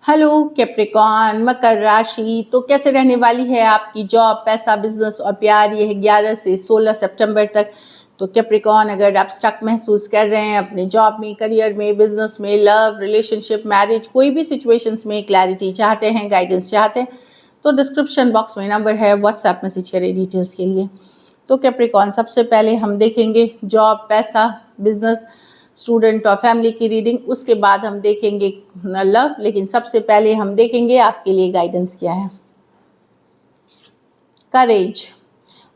Hello Capricorn मकर राशि। तो कैसे रहने वाली है आपकी जॉब, पैसा, बिजनेस और प्यार? ये है 11 से 16 सितंबर तक। तो कैप्रिकॉन, अगर आप स्टक महसूस कर रहे हैं अपने जॉब में, करियर में, बिजनेस में, लव, रिलेशनशिप, मैरिज, कोई भी सिचुएशंस में क्लैरिटी चाहते हैं, गाइडेंस चाहते हैं, तो डिस्क्रिप्शन बॉक्स में नंबर है, व्हाट्सएप मैसेज करें डिटेल्स के लिए। तो कैप्रिकॉन, सबसे पहले हम देखेंगे जॉब, पैसा, बिजनेस, स्टूडेंट और फैमिली की रीडिंग। उसके बाद हम देखेंगे लव, लेकिन सबसे पहले हम देखेंगे आपके लिए गाइडेंस क्या है। Courage,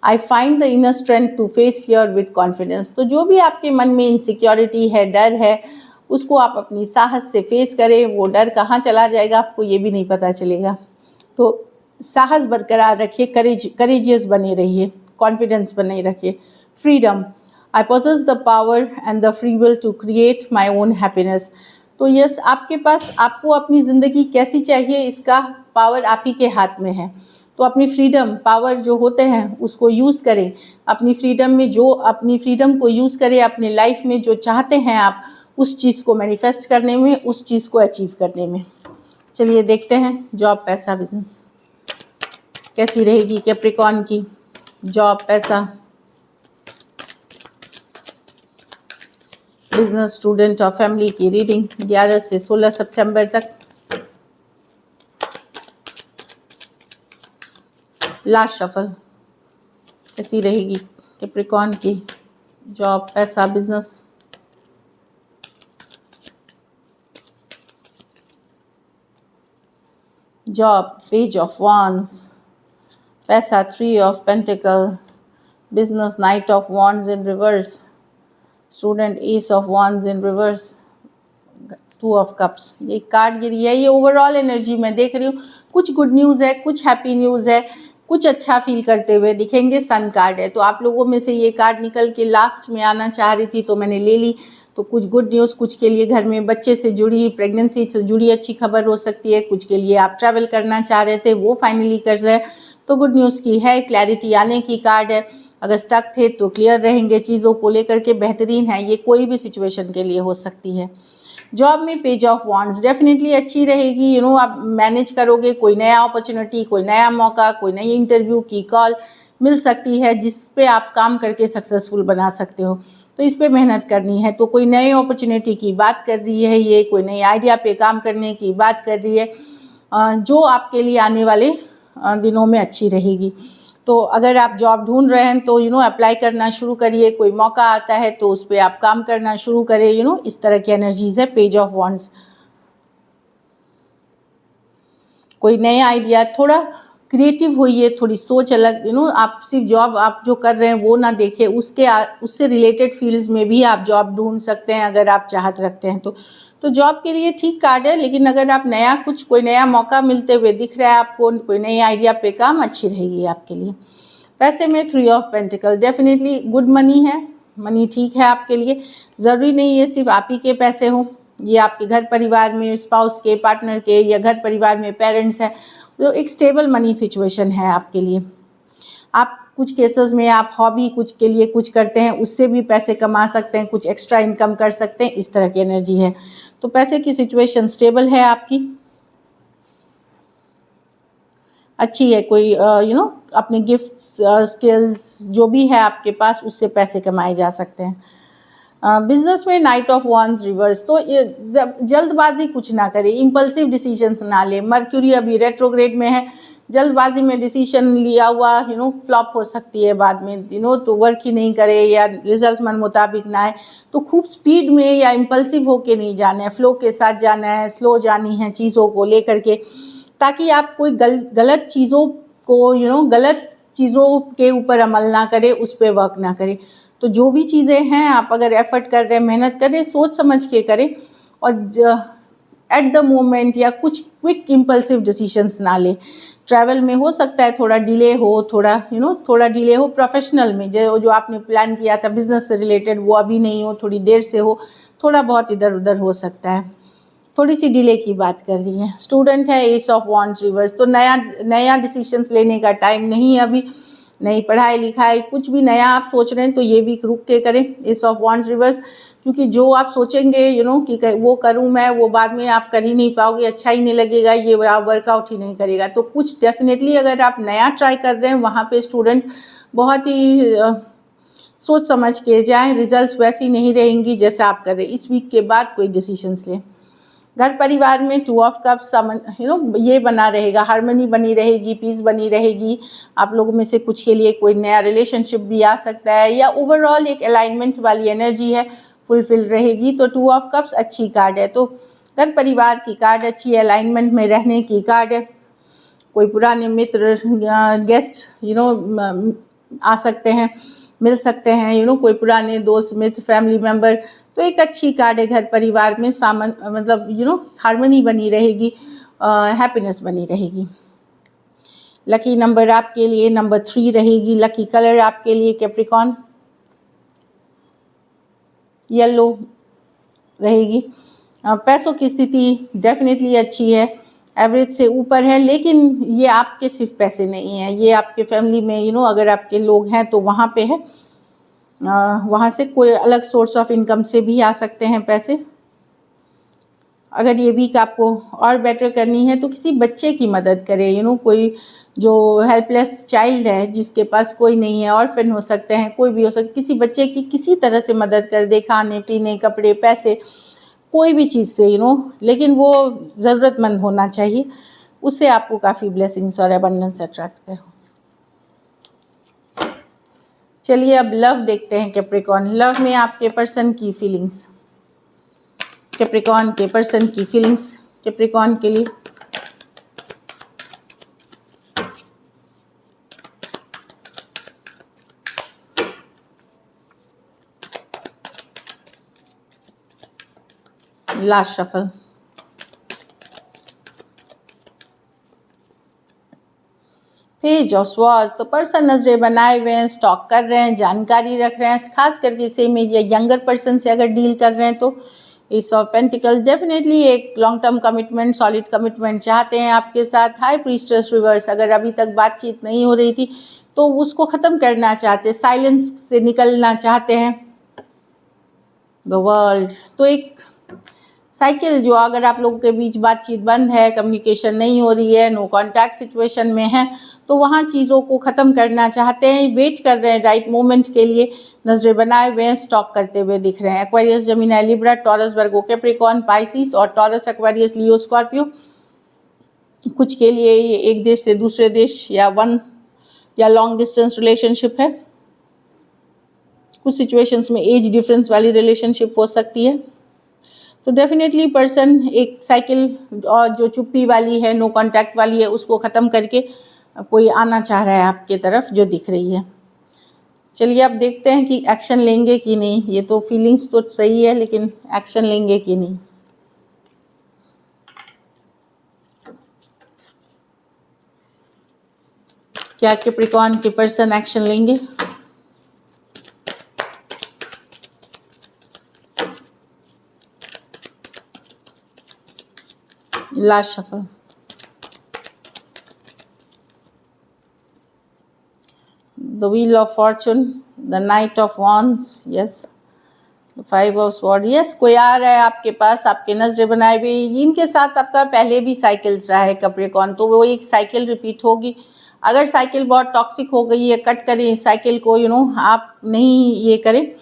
I find the inner strength to face fear with confidence. तो जो भी आपके मन में इनसिक्योरिटी है, डर है, उसको आप अपनी साहस से फेस करें। वो डर कहाँ चला जाएगा आपको ये भी नहीं पता चलेगा। तो साहस बरकरार रखिए, करेजियस बने रहिए, कॉन्फिडेंस बने रखिए। Freedom, I possess the power and the free will to create my own happiness. तो यस, आपके पास, आपको अपनी ज़िंदगी कैसी चाहिए इसका पावर आप ही के हाथ में है। तो अपनी फ्रीडम, पावर जो होते हैं उसको यूज़ करें। अपनी फ्रीडम में जो, अपनी फ्रीडम को यूज़ करें अपनी लाइफ में, जो चाहते हैं आप उस चीज़ को मैनिफेस्ट करने में, उस चीज़ को अचीव करने में। चलिए देखते हैं जॉब, पैसा, बिजनेस कैसी रहेगी कैप्रिकॉन की जॉब, पैसा, बिजनेस, स्टूडेंट और फैमिली की रीडिंग 11 से 16 सितंबर तक। लास्ट शफल कैसी रहेगी कैप्रिकॉन की जॉब, पैसा, business. Job, page of wands, पैसा, 3 of pentacle, business, night of wands in reverse, student, S of wands in reverse, 2 of cups. ये कार्ड गिरी है, ये ओवरऑल एनर्जी मैं देख रही हूँ। कुछ गुड न्यूज़ है, कुछ हैप्पी न्यूज़ है, कुछ अच्छा फील करते हुए दिखेंगे। सन कार्ड है, तो आप लोगों में से ये कार्ड निकल के लास्ट में आना चाह रही थी तो मैंने ले ली। तो कुछ गुड न्यूज़, कुछ के लिए घर में बच्चे से जुड़ी, प्रेगनेंसी से जुड़ी अच्छी खबर हो सकती है। कुछ के लिए आप ट्रैवल करना चाह रहे थे, वो फाइनली कर रहे हैं, तो गुड न्यूज़ की है, क्लैरिटी आने की कार्ड है। अगर स्टक थे तो क्लियर रहेंगे चीज़ों को लेकर के, बेहतरीन है। ये कोई भी सिचुएशन के लिए हो सकती है। जॉब में पेज ऑफ wands डेफिनेटली अच्छी रहेगी। आप मैनेज करोगे, कोई नया अपॉर्चुनिटी, कोई नया मौका, कोई नई इंटरव्यू की कॉल मिल सकती है जिस पे आप काम करके सक्सेसफुल बना सकते हो। तो इस पे मेहनत करनी है। तो कोई नई अपॉर्चुनिटी की बात कर रही है, ये कोई नई आइडिया पे काम करने की बात कर रही है, जो आपके लिए आने वाले दिनों में अच्छी रहेगी। तो अगर आप जॉब ढूंढ रहे हैं तो अप्लाई करना शुरू करिए। कोई मौका आता है तो उस पर आप काम करना शुरू करें। इस तरह की एनर्जीज है पेज ऑफ wands। कोई नया आइडिया, थोड़ा क्रिएटिव होइए, थोड़ी सोच अलग। आप सिर्फ जॉब आप जो कर रहे हैं वो ना देखें, उससे रिलेटेड फील्ड्स में भी आप जॉब ढूंढ सकते हैं अगर आप चाहत रखते हैं तो जॉब के लिए ठीक कार्ड है। लेकिन अगर आप कोई नया मौका मिलते हुए दिख रहा है आपको, कोई नई आइडिया पे काम, अच्छी रहेगी आपके लिए। पैसे में 3 of pentacle, definitely good money है, मनी ठीक है आपके लिए। ज़रूरी नहीं है सिर्फ आप ही के पैसे हों, ये आपके घर परिवार में स्पाउस के, पार्टनर के, या घर परिवार में पेरेंट्स हैं, तो एक स्टेबल मनी सिचुएशन है आपके लिए। आप कुछ केसेस में आप हॉबी कुछ के लिए कुछ करते हैं, उससे भी पैसे कमा सकते हैं, कुछ एक्स्ट्रा इनकम कर सकते हैं, इस तरह की एनर्जी है। तो पैसे की सिचुएशन स्टेबल है आपकी, अच्छी है। कोई अपने गिफ्ट्स, स्किल्स जो भी है आपके पास, उससे पैसे कमाए जा सकते हैं। बिजनेस में नाइट ऑफ wands रिवर्स, तो ये जल्दबाजी कुछ ना करें, इम्पल्सिव डिसीजंस ना लें। मर्क्यूरी अभी रेट्रोग्रेड में है, जल्दबाजी में डिसीजन लिया हुआ फ्लॉप हो सकती है बाद में, तो वर्क ही नहीं करे या रिजल्ट मन मुताबिक ना आए। तो खूब स्पीड में या इम्पल्सिव होके नहीं जाना है, फ्लो के साथ जाना है, स्लो जानी है चीज़ों को लेकर के, ताकि आप कोई गलत चीज़ों को गलत चीज़ों के ऊपर अमल ना करें, उस पर वर्क ना करें। तो जो भी चीज़ें हैं आप अगर एफर्ट कर रहे हैं, मेहनत कर रहे हैं, सोच समझ के करें, और एट द मोमेंट या कुछ क्विक इम्पल्सिव डिसीजंस ना लें। ट्रैवल में हो सकता है थोड़ा डिले हो, थोड़ा डिले हो। प्रोफेशनल में जो आपने प्लान किया था बिजनेस से रिलेटेड, वो अभी नहीं हो, थोड़ी देर से हो, थोड़ा बहुत इधर उधर हो सकता है, थोड़ी सी डिले की बात कर रही है। स्टूडेंट है एस ऑफ wands रिवर्स, तो नया डिसीजंस लेने का टाइम नहीं है अभी। नई पढ़ाई लिखाई कुछ भी नया आप सोच रहे हैं तो ये वीक रुक के करें। एस ऑफ वॉन्ड्स रिवर्स, क्योंकि जो आप सोचेंगे कि वो करूं मैं, वो बाद में आप कर ही नहीं पाओगे, अच्छा ही नहीं लगेगा, ये वर्कआउट ही नहीं करेगा। तो कुछ डेफिनेटली अगर आप नया ट्राई कर रहे हैं वहाँ पे स्टूडेंट बहुत ही सोच समझ के जाएं, रिजल्ट्स वैसी नहीं रहेंगी जैसा आप कर रहे हैं। इस वीक के बाद कोई डिसीजंस लें। घर परिवार में 2 ऑफ कप्स ये बना रहेगा, हार्मनी बनी रहेगी, पीस बनी रहेगी। आप लोगों में से कुछ के लिए कोई नया रिलेशनशिप भी आ सकता है, या ओवरऑल एक अलाइनमेंट वाली एनर्जी है, फुलफिल रहेगी। तो 2 ऑफ कप्स अच्छी कार्ड है, तो घर परिवार की कार्ड अच्छी है, अलाइनमेंट में रहने की कार्ड है। कोई पुराने मित्र या गेस्ट आ सकते हैं, मिल सकते हैं, कोई पुराने दोस्त मित्र फैमिली मेम्बर। तो एक अच्छी कार्ड है, घर परिवार में हार्मनी बनी रहेगी, हैप्पीनेस बनी रहेगी। लकी नंबर आपके लिए नंबर 3 रहेगी। लकी कलर आपके लिए कैप्रिकॉर्न येलो रहेगी। पैसों की स्थिति डेफिनेटली अच्छी है, एवरेज से ऊपर है, लेकिन ये आपके सिर्फ पैसे नहीं हैं, ये आपके फैमिली में अगर आपके लोग हैं तो वहाँ पे है, वहाँ से कोई अलग सोर्स ऑफ इनकम से भी आ सकते हैं पैसे। अगर ये वीक आपको और बेटर करनी है तो किसी बच्चे की मदद करें, कोई जो हेल्पलेस चाइल्ड है जिसके पास कोई नहीं है, ऑर्फन हो सकते हैं, कोई भी हो सकता, किसी बच्चे की किसी तरह से मदद कर दे, खाने पीने कपड़े पैसे कोई भी चीज़ से लेकिन वो ज़रूरतमंद होना चाहिए, उससे आपको काफ़ी ब्लेसिंग्स और एबंडेंस अट्रैक्ट करे। चलिए अब लव देखते हैं कैप्रिकॉर्न। लव में आपके पर्सन की फीलिंग्स, कैप्रिकॉर्न के पर्सन की फीलिंग्स कैप्रिकॉर्न के लिए। Last shuffle. Page of swords, तो पर्सन नजरें बनाए हुए हैं, स्टॉक कर रहे हैं, जानकारी रख रहे हैं, खास करके सेम एज या यंगर पर्सन से अगर डील कर रहे हैं तो। एस ऑफ पेंटिकल, डेफिनेटली एक long term commitment, solid commitment चाहते हैं आपके साथ। हाई प्रीस्टेस रिवर्स, अगर अभी तक बातचीत नहीं हो रही थी तो उसको ख़त्म करना चाहते, साइलेंस से निकलना चाहते हैं। द वर्ल्ड, तो एक साइकिल जो अगर आप लोगों के बीच बातचीत बंद है, कम्युनिकेशन नहीं हो रही है, नो कॉन्टैक्ट सिचुएशन में है, तो वहाँ चीज़ों को ख़त्म करना चाहते हैं, वेट कर रहे हैं राइट मोमेंट के लिए, नजरें बनाए हुए हैं, स्टॉक करते हुए दिख रहे हैं। एक्वेरियस, जेमिनी, लिब्रा, टॉरस, वर्गो, कैप्रिकॉर्न, पाइसिस और टॉरस, एक्वेरियस, लियो, स्कॉर्पियो। कुछ के लिए ये एक देश से दूसरे देश या लॉन्ग डिस्टेंस रिलेशनशिप है। कुछ सिचुएशंस में एज डिफरेंस वाली रिलेशनशिप हो सकती है। तो डेफिनेटली पर्सन एक साइकिल और जो चुप्पी वाली है, नो कांटेक्ट वाली है, उसको ख़त्म करके कोई आना चाह रहा है आपके तरफ जो दिख रही है। चलिए अब देखते हैं कि एक्शन लेंगे कि नहीं। ये तो फीलिंग्स तो सही है, लेकिन एक्शन लेंगे कि नहीं। क्या कैप्रिकॉर्न के पर्सन एक्शन लेंगे? Last shuffle. The wheel of Fortune, the night of wands, yes, 5 of sword, yes. कोई आ रहा है आपके पास, आपके नजरें बनाए हुए, इनके साथ आपका पहले भी साइकिल्स रहा है कैप्रिकॉर्न, तो वो एक साइकिल रिपीट होगी। अगर साइकिल बहुत टॉक्सिक हो गई है, कट करें साइकिल को, आप नहीं ये करें,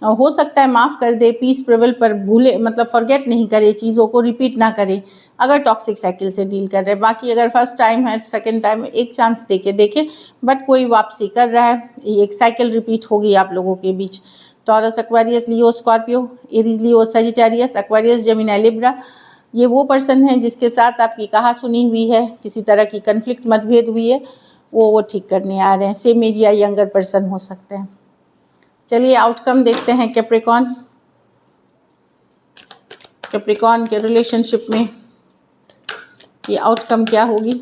हो सकता है माफ़ कर दे, पीस प्रिवेल, पर भूले मतलब फॉरगेट नहीं करे, चीज़ों को रिपीट ना करें अगर टॉक्सिक साइकिल से डील कर रहे हैं। बाकी अगर फर्स्ट टाइम है, सेकंड टाइम एक चांस दे के देखें, बट कोई वापसी कर रहा है, एक साइकिल रिपीट होगी आप लोगों के बीच। टॉरस, एक्वेरियस, लियो, स्कॉर्पियो, एरीज, लियो, सजिटेरियस, एक्वेरियस, जेमिनी, लिब्रा, ये वो पर्सन है जिसके साथ आपकी कहा सुनी हुई है, किसी तरह की कन्फ्लिक्ट मतभेद हुई है, वो ठीक करने आ रहे हैं। सेम एज या यंगर पर्सन हो सकते हैं। चलिए आउटकम देखते हैं कैप्रिकॉर्न के रिलेशनशिप में ये आउटकम क्या होगी।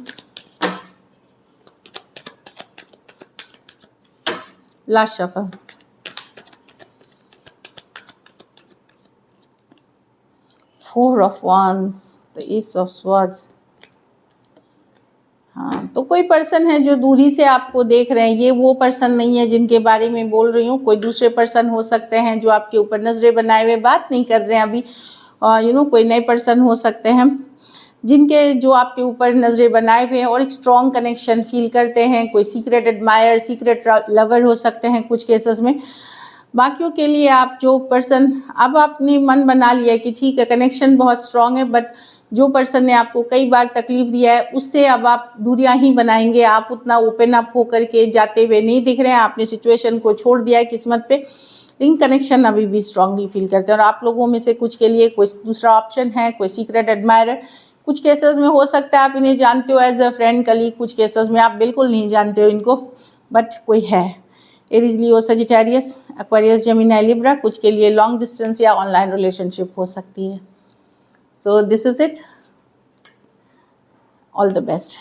Last shuffle. Four of wands, the S of swords, हाँ, तो कोई पर्सन है जो दूरी से आपको देख रहे हैं, ये वो पर्सन नहीं है जिनके बारे में बोल रही हूँ। कोई दूसरे पर्सन हो सकते हैं जो आपके ऊपर नज़रें बनाए हुए बात नहीं कर रहे हैं अभी, कोई नए पर्सन हो सकते हैं जिनके जो आपके ऊपर नज़रें बनाए हुए हैं और एक स्ट्रॉन्ग कनेक्शन फील करते हैं। कोई सीक्रेट एडमायर, सीक्रेट लवर हो सकते हैं कुछ केसेस में। बाकियों के लिए आप जो पर्सन, अब आपने मन बना लिया कि ठीक है कनेक्शन बहुत स्ट्रॉन्ग है, बट जो पर्सन ने आपको कई बार तकलीफ दिया है उससे अब आप दूरियां ही बनाएंगे। आप उतना ओपन अप होकर के जाते हुए नहीं दिख रहे हैं, आपने सिचुएशन को छोड़ दिया है किस्मत पे, लेकिन कनेक्शन अभी भी स्ट्रांगली फील करते हैं। और आप लोगों में से कुछ के लिए कोई दूसरा ऑप्शन है, कोई सीक्रेट एडमायरर। कुछ केसेस में हो सकता है आप इन्हें जानते हो एज अ फ्रेंड, कलीग, कुछ केसेस में आप बिल्कुल नहीं जानते हो इनको, बट कोई है। एरीज, लियो, सजिटेरियस, एक्वेरियस, जेमिनी, लिब्रा, कुछ के लिए लॉन्ग डिस्टेंस या ऑनलाइन रिलेशनशिप हो सकती है। So this is it. All the best.